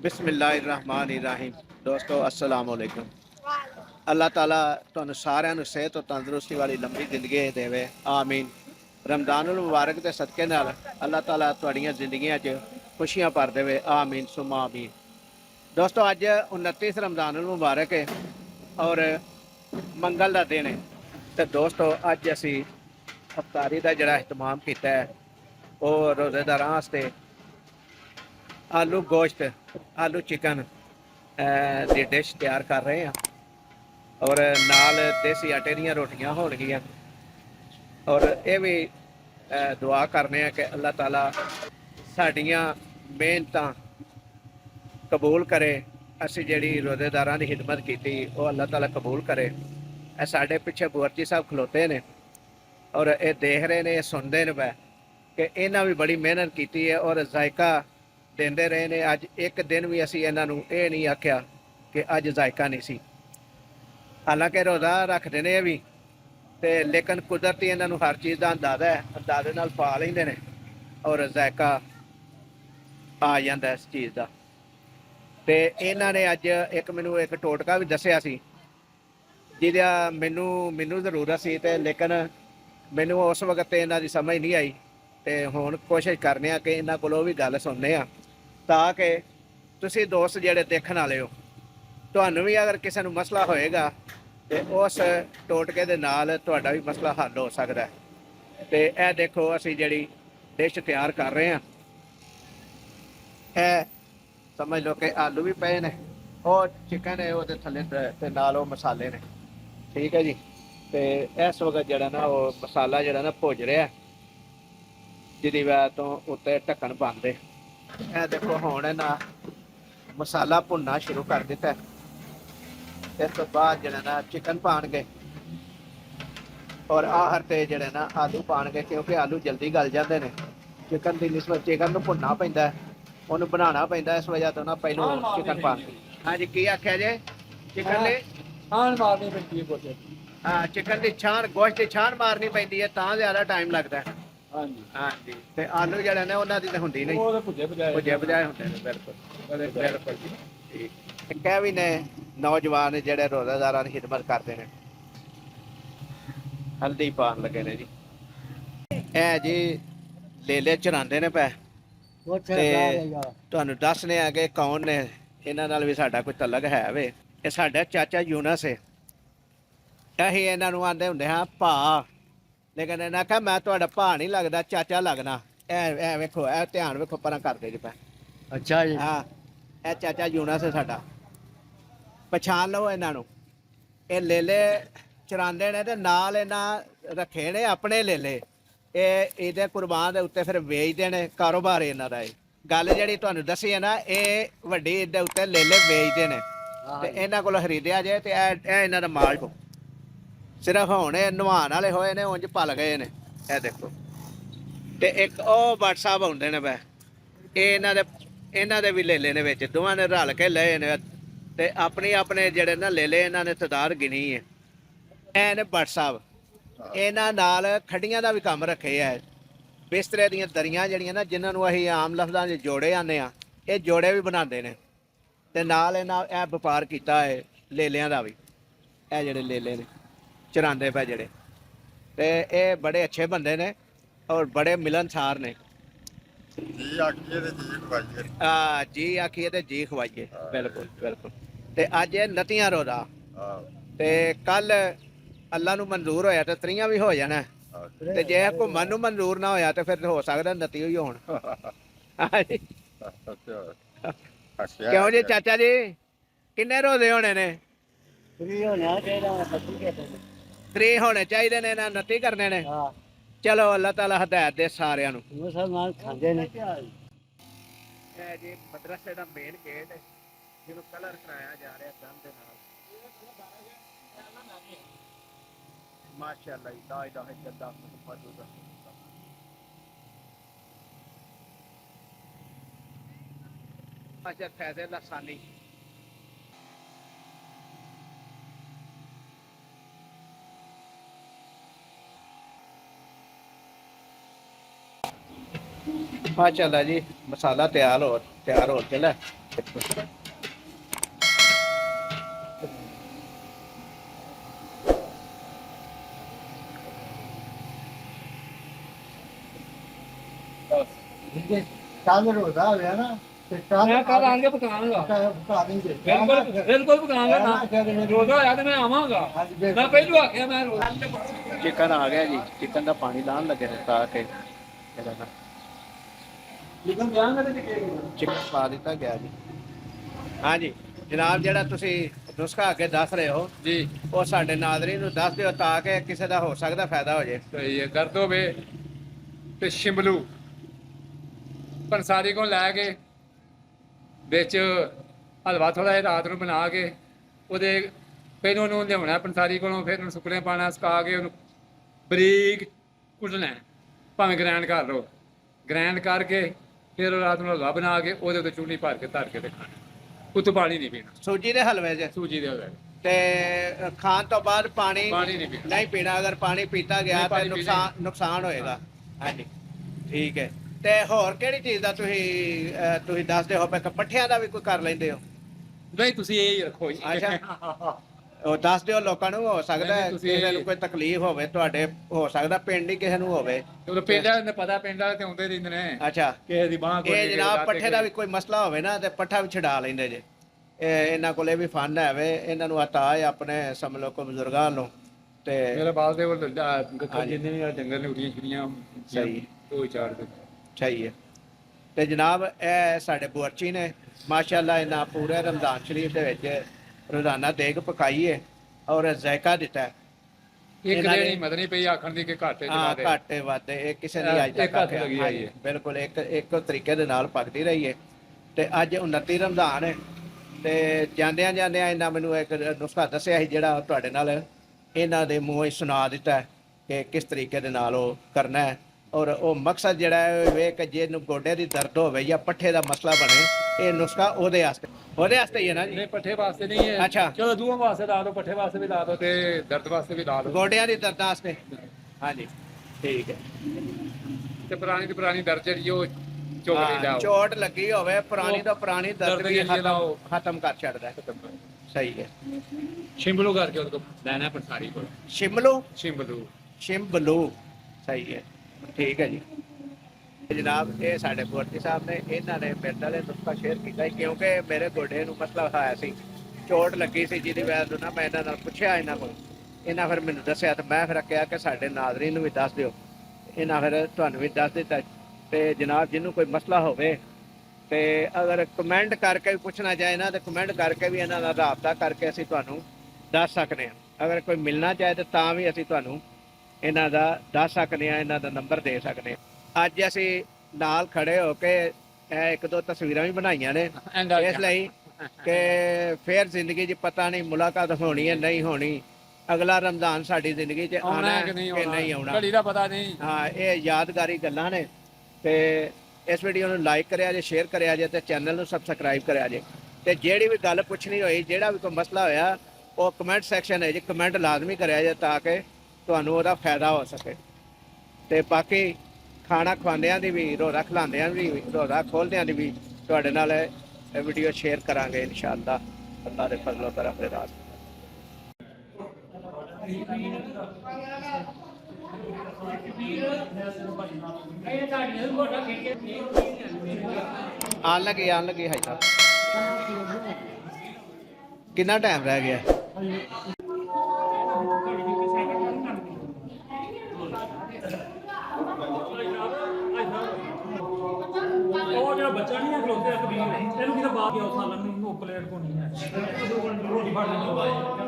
बिस्मिल्लाहिर्रहमानिर्रहीम। दोस्तों अस्सलाम वालेकुम। अल्लाह ताला तुहानू सारिਆਂ ਨੂੰ सेहत और तंदुरुस्ती वाली लंबी जिंदगी देवे, आमीन। रमज़ानुल मुबारक के सदके नाल अल्लाह ताला तुहाड़ियां जिंदगियां 'ਚ खुशियां भर देवे, आमीन सुमा आमीन। दोस्तों अज 29 रमज़ानुल मुबारक है और मंगल का दिन है। तो दोस्तों अज असी अफ्तारी का जड़ा एहतमाम किया है और रोज़ेदारां वास्ते आलू गोश्त, आलू चिकन की डिश तैयार कर रहे हैं और नाल देसी आटे दी रोटियां होणगियां और ये भी दुआ करने कि अल्लाह ताला साडियां मेहनतां कबूल करे। असी जिहड़ी रोज़ेदारां की खिदमत की वो अल्लाह ताला कबूल करे। साडे पिछे बुअर्जी साहब खलोते ने और ये देख रहे ने, सुनते ने कि इन्हां भी बड़ी मेहनत की है और जायका देंदे रहे ने। अज एक दिन भी असी इन्हां नूं ये नहीं आख्या कि अज जायका नहीं सी। हालांकि रोज़ा रखते ने भी ते लेकिन कुदरती इन्हां नूं हर चीज़ का अंदाज़ा है, अंदाजे नाल पा लैंदे ने और जायका आ जांदा इस चीज़ का। ते इन्हां ने अज एक मैनूं एक टोटका भी दस्सिया सी जिहदा मैनूं ज़रूरत सी, ते लेकिन मैनूं उस वक्त इन्हां दी समझ नहीं आई। ते हुण कोशिश करने आ कि इन्हां कोलों भी गल सुनने आ ताकि तुसी दोस्त जिहड़े देखण वाले हो, तुहानूं भी अगर किसी नूं मसला होएगा तो उस टोटके दे नाल तुहाडा भी मसला हल हो सकदा है। ते यह देखो असी जिहड़ी डिश तैयार कर रहे हैं, यह समझ लो कि आलू भी पे ने, और चिकन है वो थल्ले ते नाल वो मसाले ने, ठीक है जी। तो इस वक्त जिहड़ा ना वो मसाला जिहड़ा ना भुज रहा है, जिहदी वजह तो उत्ते ढक्कन बंद है। यह देखो हुण ना मसाला भुनना शुरू कर दिता है। इस तो बाद जिहड़ा ना चिकन पाणगे और आहर ते जिहड़े ना आलू पाणगे, क्योंकि आलू जल्दी गल जाते हैं। चिकन की निस्बत चिकन नूं भुनना पैंदा है, उन्होंने बनाना पैंदा, इस वजह तो ना पहलों चिकन पा। हाँ जी, की आख्या जे चिकन ले छान मारनी पैंदी है कुछ। हाँ, चिकन की छान, गोश्त की छान मारनी पैंदी है, तां ज़्यादा टाइम लगता है। हाँ जी, हाँ जी। ते आलू जिहड़े ने उन्हां दी ते हुंदी नहीं, वो तो भुजे बजाए होंदे ने, बिल्कुल बिल्कुल जी। ठीक कह भी ने नौजवान जिहड़े रोज़ेदारां दी खिदमत करते हैं। हल्दी पान लगे ने जी। ए जी लेले चरांदे ने पै ते तुहानूं दसने आ कि कौन ने, इन्हां नाल भी साडा कोई तलक है वे। ये साडा चाचा यूनस है। असीं इन्हां नूं आंदे हुंदे हां भा, लेकिन इन्हां आख्या मैं तुहाडा भा नहीं लगदा, चाचा लगना। ए वेखो, ए ध्यान वेखो परां करदे जी पै। अच्छा जी। हाँ, ए चाचा यूनस है साडा, पछाण लओ इन्हां नूं। ये लेले चरांदे ने ते नाल इन्हां रखे ने अपने लेले। ये कुरबान के उत्ते फिर बेचते हैं, कारोबार इन्हों का। गल जी तुहानूं दसी है ना, ये वड्डी इहदे उत्ते लेले बेचते हैं ते इन्हां कोलों खरीदिया जे ते इन्हां दा माल हो। सिर्फ हुण नवाण वाले होए ने, उंज पल गए ने। यह देखो, ते एक ओ बट साहब आउंदे ने वै, इन्हां दे भी लेले ने विच, दोवां ने रल के लए ने ते अपने अपने जिहड़े ना लेले इन्हां ने तादाद गिनी है। ऐ ने बट साहब, इन्हां नाल खड्डियां दा भी काम रखे है। बिस्तरे दीयां दरियां जिहड़ियां ना, जिन्हां नूं असीं आम लफ्ज़ां च जोड़े आने आ, ये जोड़े भी बनाते हैं। ते नाल इन्हां ए व्यापार कीता है लेलियां दा भी। ए जिहड़े लेले ने चरांदे पे जिहड़े, ते ये बड़े अच्छे बंदे ने और बड़े मिलनसार ने। जी आखिए ते जी खवाइए। जी आखिए ते जी खवाइए, बिल्कुल बिल्कुल। ते अज नतियां रोज़ा, ते कल अल्लाह नूं मंजूर होया तो 30 भी हो जाना। ते जे घूमन नूं मंजूर ना होया तो फिर हो सकदा 29 ही होण। क्यों जी चाचा जी, किन्ने रोजे होने ने? 3 होने चाहिए ने, 29 करने ने। चलो अल्लाह ताला हदायत दे सारियां नूं। जी मदरसे का मेन गेट जिन्हों कलर कराया जा रहा गंद दे नाल। माशाअल्लाह, ला इलाहा इल्लल्लाह मुहम्मदुर रसूलुल्लाह। अच्छा, फैज़े लसानी। माशाअल्लाह जी, मसाला तैयार हो चला। ਕੱਲ ਰੋਜ਼ਾ ਹੋਇਆ ਨਾ ਤੇ ਕੱਲ ਮੈਂ ਕੱਲ ਆਣ ਕੇ ਪਕਾਵਾਂਗਾ ਪਕਾ ਦੇਂਗੇ ਬਿਲਕੁਲ ਬਿਲਕੁਲ ਪਕਾਵਾਂਗਾ ਨਾ ਰੋਜ਼ਾ ਹੋਇਆ ਤੇ ਮੈਂ ਆਵਾਂਗਾ ਮੈਂ ਪਹਿਲੋਂ ਆਖਿਆ ਮੈਂ ਰੋਜ਼ਾ ਚਿਕਨ ਆ ਗਿਆ ਜੀ ਚਿਕਨ ਦਾ ਪਾਣੀ ਲਾਉਣ ਲੱਗੇ ਨੇ ਪਾ ਕੇ ਲਿਖਣ ਜਾਵਾਂਗਾ ਤੇ ਕਿਹੜੇ ਚਿਕਨ ਪਾ ਦਿੱਤਾ ਗਿਆ ਜੀ ਹਾਂਜੀ ਜਨਾਬ ਜਿਹੜਾ ਤੁਸੀਂ ਨੁਸਖਾ ਅੱਗੇ ਦੱਸ ਰਹੇ ਹੋ ਜੀ ਉਹ ਸਾਡੇ ਨਾਜ਼ਰੀਨ ਨੂੰ ਦੱਸ ਦਿਓ ਤਾਂ ਕਿ ਕਿਸੇ ਦਾ ਹੋ ਸਕਦਾ ਫਾਇਦਾ ਹੋ ਜੇ ਸਹੀ ਹੈ ਦਰਦ ਹੋਵੇ ਤੇ ਸ਼ਿਮਲੂ ਪੰਸਾਰੀ ਕੋਲ ਲੈ ਕੇ ਵਿੱਚ ਹਲਵਾ ਥੋੜਾ ਜਿਹਾ ਰਾਤ ਨੂੰ ਬਣਾ ਕੇ ਉਹਦੇ ਪਹਿਲਾਂ ਉਹਨੂੰ ਲਿਆਉਣਾ ਪੰਸਾਰੀ ਕੋਲੋਂ ਫਿਰ ਉਹਨੂੰ ਸੁੱਕਣੇ ਪਾਣਾ ਸੁਕਾ ਕੇ ਉਹਨੂੰ ਬਰੀਕ ਕੁੱਟਣਾ ਭਾਵੇਂ ਗ੍ਰੈਂਡ ਕਰ ਲਓ ਗ੍ਰੈਂਡ ਕਰਕੇ ਫਿਰ ਉਹ ਰਾਤ ਨੂੰ ਹਲਵਾ ਬਣਾ ਕੇ ਉਹਦੇ ਉੱਤੇ ਚੂਨੀ ਭਰ ਕੇ ਧਰ ਕੇ ਤੇ ਖਾਣਾ ਉੱਤੋਂ ਪਾਣੀ ਨਹੀਂ ਪੀਣਾ ਸੂਜੀ ਦੇ ਹਲਵੇ 'ਚ ਸੂਜੀ ਦੇ ਹਲਵੇ ਤੇ ਖਾਣ ਤੋਂ ਬਾਅਦ ਪਾਣੀ ਪਾਣੀ ਨਹੀਂ ਪੀਣਾ ਨਹੀਂ ਪੀਣਾ ਅਗਰ ਪਾਣੀ ਪੀਤਾ ਗਿਆ ਨਹੀਂ, ਤੇ ਪਾਣੀ ਪੀਣਾ ਨੁਕਸਾਨ ਹੋਏਗਾ ਹਾਂਜੀ ਠੀਕ ਹੈ ਤੇ ਹੋਰ ਕਿਹੜੀ ਚੀਜ਼ ਦਾ ਤੁਸੀਂ ਦੱਸਦੇ ਹੋ ਪੱਠਿਆਂ ਦਾ ਵੀ ਕੋਈ ਕਰ ਲੈਂਦੇ ਹੋ ਨਹੀਂ ਤੁਸੀਂ ਇਹ ਹੀ ਰੱਖੋ ਜੀ ਅੱਛਾ। ਉਹ ਦੱਸ ਦਿਓ ਲੋਕਾਂ ਨੂੰ ਹੋ ਸਕਦਾ ਹੈ ਨਹੀਂ, ਤੁਸੀਂ- ਕਿਸੇ ਨੂੰ ਕੋਈ ਤਕਲੀਫ ਹੋਵੇ ਤੁਹਾਡੇ ਹੋ ਸਕਦਾ ਪਿੰਡ ਹੀ ਕਿਸੇ ਨੂੰ ਹੋਵੇ ਉਹ ਪਿੰਡ ਵਾਲਿਆਂ ਨੂੰ ਪਤਾ ਪਿੰਡ ਵਾਲੇ ਤੇ ਆਉਂਦੇ ਰਹਿੰਦੇ ਨੇ ਅੱਛਾ ਕਿਸੇ ਦੀ ਬਾਂਹ ਇਹ ਜਨਾਬ ਪੱਠੇ ਦਾ ਵੀ ਕੋਈ ਮਸਲਾ ਹੋਵੇ ਨਾ ਤੇ ਪੱਠਾ ਵੀ ਛਡਾ ਲੈਂਦੇ ਜੇ ਇਹਨਾਂ ਕੋਲੇ ਵੀ ਫੰਡ ਹੈਵੇ ਇਹਨਾਂ ਨੂੰ ਆਤਾ ਹੈ ਆਪਣੇ ਸਮਝ ਲਓ ਕੋ ਬਜ਼ੁਰਗਾਂ ਨੂੰ ਤੇ ਮੇਰੇ ਬਾਲ ਦੇ ਕੋਲ ਹਾਂਜੀ। ਜਿੰਨੇ ਵੀ ਜੰਗਲ ਨੇ ਉਡੀਆਂ ਛੁੜੀਆਂ ਸਹੀ। ਦੋ ਚਾਰ ਦੇ ਸਹੀ ਹੈ ਤੇ ਜਨਾਬ ਇਹ ਸਾਡੇ ਬੁਰਚੀ ਨੇ ਮਾਸ਼ਾਅੱਲਾ ਇਹਨਾਂ ਪੂਰੇ ਰਮਜ਼ਾਨ ਸ਼ਰੀਫ ਦੇ ਵਿੱਚ ਰੋਜ਼ਾਨਾ ਦੇਗ ਪਕਾਈ ਹੈ ਔਰ ਜ਼ਾਇਕਾ ਦਿੱਤਾ ਹੈ ਇੱਕ ਇਹਨਾਂ ਨੇ- ਜਿਹੜੀ ਮਦਨੀ ਪਈ ਆਖਣ ਦੀ ਕਿ ਘਾਟੇ ਹਾਂ ਚਲਾ ਦੇ ਘਾਟੇ ਵਾਧੇ ਇਹ ਕਿਸੇ ਨੇ ਅੱਜ ਇੱਕ ਤੱਕ ਹੱਥ ਲੱਗੀ ਹੋਈ ਹਾਂਜੀ, ਹੈ। ਬਿਲਕੁਲ ਇੱਕ ਤਰੀਕੇ ਦੇ ਨਾਲ ਪਕਦੀ ਰਹੀ ਹੈ ਤੇ ਅੱਜ 29 ਰਮਜ਼ਾਨ ਹੈ ਤੇ ਜਾਂਦਿਆਂ ਇਹਨਾਂ ਮੈਨੂੰ ਇੱਕ ਨੁਸਖਾ ਦੱਸਿਆ ਸੀ ਜਿਹੜਾ ਤੁਹਾਡੇ ਨਾਲ ਇਹਨਾਂ ਦੇ ਮੂੰਹੋਂ ਹੀ ਸੁਣਾ ਦਿੱਤਾ ਹੈ ਕਿ ਕਿਸ ਤਰੀਕੇ ਦੇ ਨਾਲ ਉਹ ਕਰਨਾ ਹੈ ਔਰ ਉਹ ਮਕਸਦ ਜਿਹੜਾ ਹੈ ਉਹ ਇਹ ਕਿ ਜਿਹਨੂੰ ਗੋਡੇ ਦੀ ਦਰਦ ਹੋਵੇ ਜਾਂ ਪੱਠੇ ਦਾ ਮਸਲਾ ਬਣੇ ਇਹ ਨੁਸਖਾ ਉਹਦੇ ਵਾਸਤੇ ਹੀ ਹੈ ਨਾ ਜੀ ਨਹੀਂ ਪੱਠੇ ਵਾਸਤੇ ਨਹੀਂ ਹੈ ਅੱਛਾ। ਚਲੋ ਦੂਆਂ ਵਾਸਤੇ ਲਾ ਦਿਓ ਪੱਠੇ ਵਾਸਤੇ ਵੀ ਲਾ ਦਿਓ ਤੇ ਦਰਦ ਵਾਸਤੇ ਵੀ ਲਾ ਦਿਓ ਗੋਡਿਆਂ ਦੀ ਦਰਦ ਵਾਸਤੇ ਹਾਂਜੀ ਠੀਕ ਹੈ ਤੇ ਪੁਰਾਣੀ ਦਰਦ ਜਿਹੜੀ ਉਹ ਚੁੱਕ ਲੈਂਦਾ ਹਾਂ, ਉਹ। ਚੋਟ ਲੱਗੀ ਹੋਵੇ ਪੁਰਾਣੀ ਤੋਂ ਪੁਰਾਣੀ ਦਰਦ ਦਰਦ ਵੀ ਜਿਹੜੀ ਇਹਦਾ ਉਹ- ਖਤਮ ਕਰ ਛੱਡਦਾ ਹੈ। ਸਹੀ ਹੈ ਸ਼ਿੰਬਲੂ ਕਰਕੇ ਉਹਦੇ ਕੋਲ ਲੈਣਾ ਪੰਸਾਰੀ ਕੋਲ ਸ਼ਿਮਲੂ ਸ਼ਿੰਬਲੂ ਸਹੀ ਹੈ ਠੀਕ ਹੈ ਜੀ ਜਨਾਬ ਇਹ ਸਾਡੇ ਗੁਰਜੀ ਸਾਹਿਬ ਨੇ ਇਹਨਾਂ ਨੇ ਮੇਰੇ ਨਾਲ ਇਹ ਨੁਸਖਾ ਸ਼ੇਅਰ ਕੀਤਾ ਸੀ ਕਿਉਂਕਿ ਮੇਰੇ ਗੋਡੇ ਨੂੰ ਮਸਲਾ ਹੋਇਆ ਸੀ ਚੋਟ ਲੱਗੀ ਸੀ ਜਿਹਦੀ ਵਜ੍ਹਾ ਤੋਂ ਨਾ ਮੈਂ ਇਹਨਾਂ ਨਾਲ ਪੁੱਛਿਆ ਇਹਨਾਂ ਕੋਲ ਇਹਨਾਂ ਫਿਰ ਮੈਨੂੰ ਦੱਸਿਆ ਤੇ ਮੈਂ ਫਿਰ ਕਿਹਾ ਕਿ ਸਾਡੇ ਨਾਜ਼ਰੀਨ ਨੂੰ ਵੀ ਦੱਸ ਦਿਓ ਇਹਨਾਂ ਫਿਰ ਤੁਹਾਨੂੰ ਵੀ ਦੱਸ ਦਿੱਤਾ ਤੇ ਜਨਾਬ ਜਿਹਨੂੰ ਕੋਈ ਮਸਲਾ ਹੋਵੇ ਤੇ ਅਗਰ ਕਮੈਂਟ ਕਰਕੇ ਵੀ ਪੁੱਛਣਾ ਚਾਹੇ ਨਾ ਤੇ ਕਮੈਂਟ ਕਰਕੇ ਵੀ ਇਹਨਾਂ ਨਾਲ ਰਾਬਤਾ ਕਰਕੇ ਅਸੀਂ ਤੁਹਾਨੂੰ ਦੱਸ ਸਕਦੇ ਹਾਂ ਅਗਰ ਕੋਈ ਮਿਲਣਾ ਚਾਹੇ ਤੇ ਤਾਂ ਵੀ ਅਸੀਂ ਤੁਹਾਨੂੰ ਇਹਨਾਂ ਦਾ ਦੱਸ ਸਕਦੇ ਹਾਂ ਇਹਨਾਂ ਦਾ ਨੰਬਰ ਦੇ ਸਕਦੇ ਹਾਂ ਅੱਜ ਅਸੀਂ ਨਾਲ ਖੜੇ ਹੋ ਕੇ ਇਹ ਇੱਕ ਦੋ ਤਸਵੀਰਾਂ ਵੀ ਬਣਾਈਆਂ ਨੇ ਇਸ ਲਈ ਕਿ ਫੇਰ ਜ਼ਿੰਦਗੀ 'ਚ ਪਤਾ ਨਹੀਂ ਮੁਲਾਕਾਤ ਹੋਣੀ ਹੈ ਨਹੀਂ ਹੋਣੀ ਅਗਲਾ ਰਮਜ਼ਾਨ ਸਾਡੀ ਜ਼ਿੰਦਗੀ 'ਚ ਆਉਣਾ ਹੈ ਕਿ ਨਹੀਂ ਆਉਣਾ ਘੜੀ ਦਾ ਪਤਾ ਨਹੀਂ ਹਾਂ ਇਹ ਯਾਦਗਾਰੀ ਗੱਲਾਂ ਨੇ ਤੇ ਇਸ ਵੀਡੀਓ ਨੂੰ ਲਾਈਕ ਕਰਿਆ ਜੇ ਸ਼ੇਅਰ ਕਰਿਆ ਜੇ ਤੇ ਚੈਨਲ ਨੂੰ ਸਬਸਕ੍ਰਾਈਬ ਕਰਿਆ ਜੇ ਤੇ ਜਿਹੜੀ ਵੀ ਗੱਲ ਪੁੱਛਣੀ ਹੋਈ ਜਿਹੜਾ ਵੀ ਕੋਈ ਮਸਲਾ ਹੋਇਆ ਉਹ ਕਮੈਂਟ ਸੈਕਸ਼ਨ ਹੈ ਜੀ ਕਮੈਂਟ ਲਾਜ਼ਮੀ ਕਰਿਆ ਜੇ ਤਾਂ ਕਿ ਤੁਹਾਨੂੰ ਉਹਦਾ ਫਾਇਦਾ ਹੋ ਸਕੇ ਤੇ ਬਾਕੀ ਖਾਣਾ ਖਵਾਉਂਦਿਆਂ ਦੀ ਵੀ ਰੋਜ਼ਾ ਖਿਲਾਉਂਦਿਆਂ ਦੀ ਵੀ ਰੋਜ਼ਾ ਖੋਲ੍ਹਦਿਆਂ ਦੀ ਵੀ ਤੁਹਾਡੇ ਨਾਲ ਇਹ ਵੀਡੀਓ ਸ਼ੇਅਰ ਕਰਾਂਗੇ ਇਨਸ਼ਾਅੱਲਾ ਅੱਲਾਹ ਦੇ ਫਜ਼ਲ ਕਰਮ ਦੇ ਨਾਲ ਆਉਣ ਲੱਗੇ ਹੈ ਸਾਹਿਬ ਕਿੰਨਾ ਟਾਈਮ ਰਹਿ ਗਿਆ ਉਹ ਜਿਹੜਾ ਬੱਚਾ ਨਹੀਂ ਹੈ ਖਲੋਤੇ ਇੱਕ ਵੀਰ ਇਹਨੂੰ ਕਿਤੇ ਬਾਹਰ ਗਿਆ ਉਸ ਸਾਲਾਂ ਨੂੰ ਉਹ ਪਲੇਟ ਕੋ ਨਹੀਂ ਹੈ ਰੋਟੀ ਫੜ ਲੈਣੀ